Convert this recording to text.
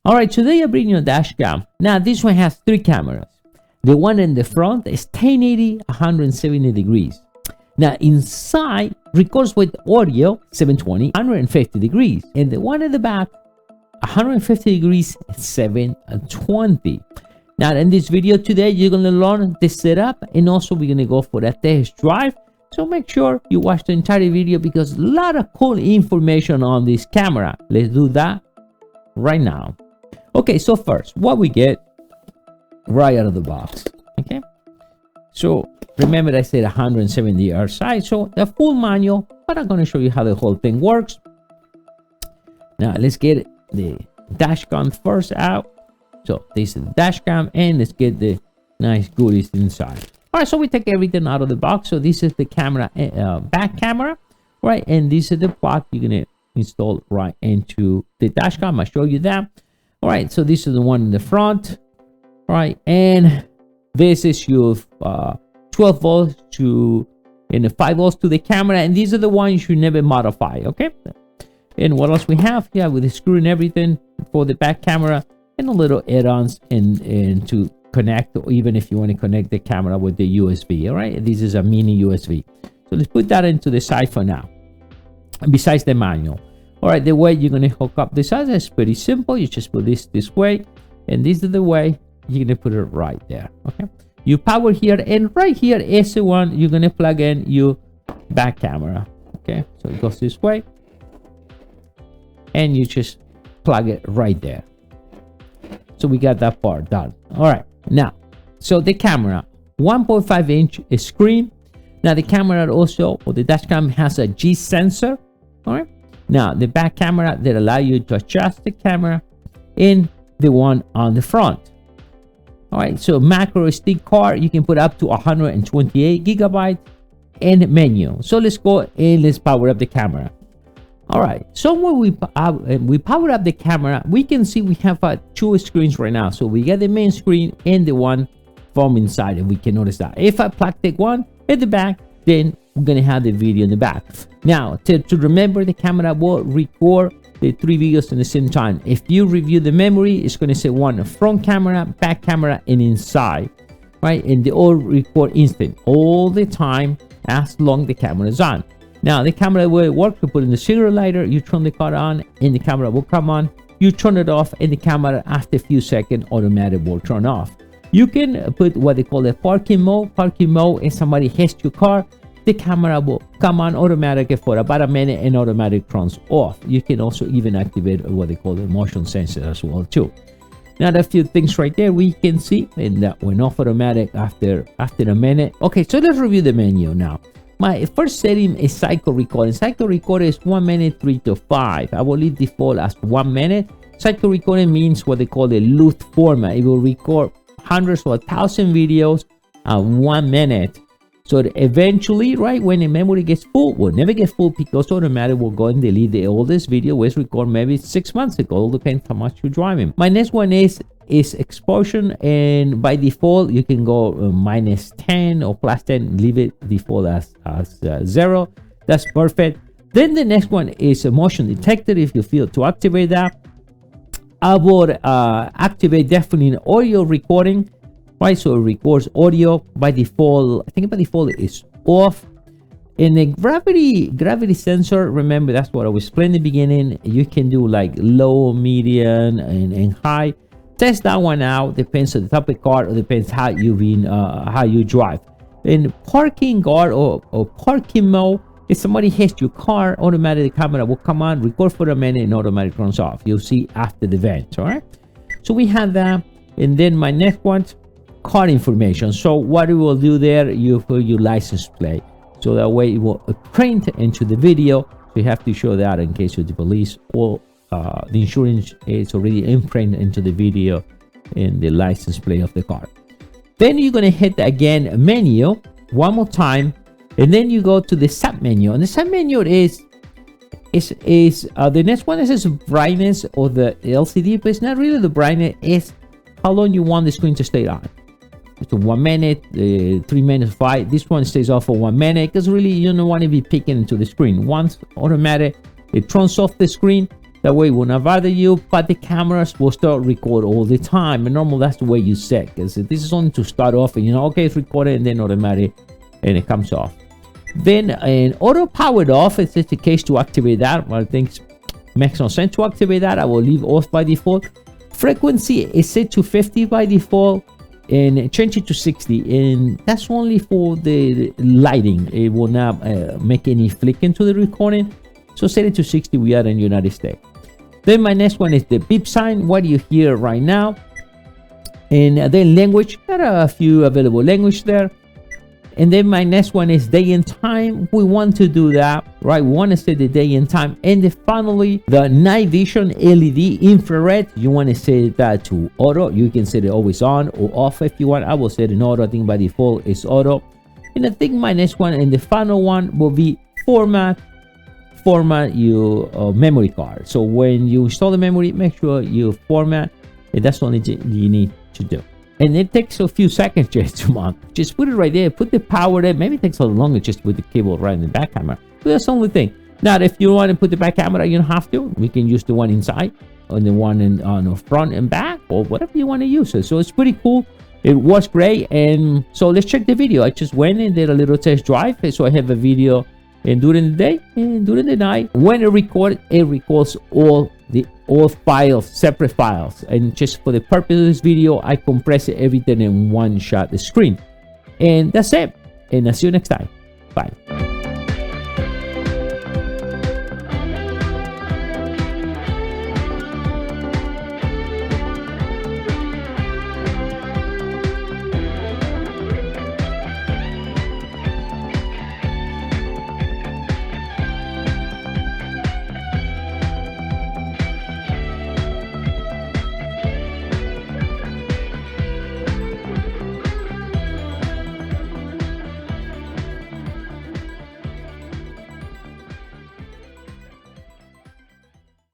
All right, today I bring you a dash cam. Now this one has 3 cameras. The one in the front is 1080, 170 degrees. Now inside records with audio 720, 150 degrees. And the one in the back, 150 degrees, 720. Now in this video today, you're gonna learn the setup, and also we're gonna go for a test drive. So make sure you watch the entire video because a lot of cool information on this camera. Let's do that right now. Okay, so first, what we get right out of the box. Okay, so remember I said 170 RSI, so the full manual, but I'm going to show you how the whole thing works. Now let's get the dash cam first out. So this is the dash cam, and let's get the nice goodies inside. All right, so we take everything out of the box. So this is the camera, back camera, right? And this is the plug you're going to install right into the dash cam. I'll show you that. All right, so this is the one in the front, right? And this is your 12 volts to and the 5 volts to the camera, and these are the ones you should never modify. Okay, and what else we have here with the screw and everything for the back camera, and a little add-ons and to connect, or even if you want to connect the camera with the USB. All right, this is a mini USB. So let's put that into the side for now. And besides the manual. All right, the way you're going to hook up the sides is pretty simple. You just put this way, and this is the way you're going to put it right there. Okay, you power here, and right here is the one you're going to plug in your back camera. Okay, so it goes this way, and you just plug it right there. So we got that part done. All right, now, so the camera, 1.5-inch screen. Now the camera also, or the dash cam, has a G sensor. All right. Now the back camera that allow you to adjust the camera in the one on the front. All right, so macro SD card, you can put up to 128 gigabytes, and menu. So let's go and let's power up the camera. All right, so when we power up the camera, we can see we have 2 screens right now. So we got the main screen and the one from inside, and we can notice that if I plug the one at the back, then we're gonna have the video in the back. Now to remember, the camera will record the 3 videos at the same time. If you review the memory, it's gonna say one front camera, back camera, and inside, right? And they all record instant all the time as long the camera is on. Now the camera will work. You put in the serial lighter, you turn the car on, and the camera will come on. You turn it off, and the camera after a few seconds automatic will turn off. You can put what they call a parking mode. Parking mode is somebody hits your car, the camera will come on automatically for about a minute and automatic turns off. You can also even activate what they call the motion sensor as well too. Now a few things right there we can see, and that went off automatic after a minute. Okay, so let's review the menu now. My first setting is cycle recording. Cycle recording is 1 minute 3 to 5. I will leave default as 1 minute. Cycle recording means what they call the loop format. It will record hundreds or 1,000 videos at 1 minute. So eventually, right, when the memory gets full, will never get full because automatic will go and delete the oldest video was recorded maybe 6 months ago. It depends how much you're driving. My next one is exposure, and by default you can go -10 or +10. Leave it default as 0. That's perfect. Then the next one is a motion detector. If you feel to activate that, I would activate definitely audio recording. Right, so it records audio by default. I think by default is off. In the gravity sensor, remember that's what I was explaining in the beginning. You can do like low, medium, and high. Test that one out. Depends on the type of car, or depends how you drive. In parking guard or parking mode, if somebody hits your car, automatically the camera will come on, record for a minute, and automatically turns off. You'll see after the event. All right. So we have that, and then my next one. Car information. So what we will do there, you put your license plate, so that way it will print into the video. So you have to show that in case of the police, or the insurance is already imprinted into the video in the license plate of the car. Then you're going to hit again menu one more time, and then you go to the sub menu, and the sub menu is the next one. Is brightness or the LCD, but it's not really the brightness, it's how long you want the screen to stay on. It's 1 minute, 3 minutes, 5. This one stays off for 1 minute because really you don't want to be peeking into the screen. Once automatic, it turns off the screen. That way it will not bother you, but the cameras will start record all the time. And normally that's the way you set, because this is only to start off and okay, it's recorded, and then automatic and it comes off. Then an auto powered off, it's just the case to activate that. Well, I think it makes no sense to activate that. I will leave off by default. Frequency is set to 50 by default, and change it to 60, and that's only for the lighting. It will not make any flick into the recording, so set it to 60. We are in the United States. Then my next one is the beep sign, what you hear right now. And then language, got a few available language there. And then my next one is day and time. We want to do that, right? We want to set the day and time. And then finally, the night vision LED infrared. You want to set that to auto. You can set it always on or off if you want. I will set it in auto. I think by default it's auto. And I think my next one and the final one will be format your memory card. So when you install the memory, make sure you format it. That's the only thing you need to do. And it takes a few seconds just to mount. Just put it right there, put the power there. Maybe it takes a little longer just with the cable right in the back camera, but that's the only thing. Now if you want to put the back camera, you don't have to. We can use the one inside or the one on the front and back, or whatever you want to use it. So it's pretty cool. It was great. And so let's check the video. I just went and did a little test drive, so I have a video. And during the day and during the night, when it records all files, separate files. And just for the purpose of this video, I compress everything in one shot the screen. And that's it. And I'll see you next time. Bye.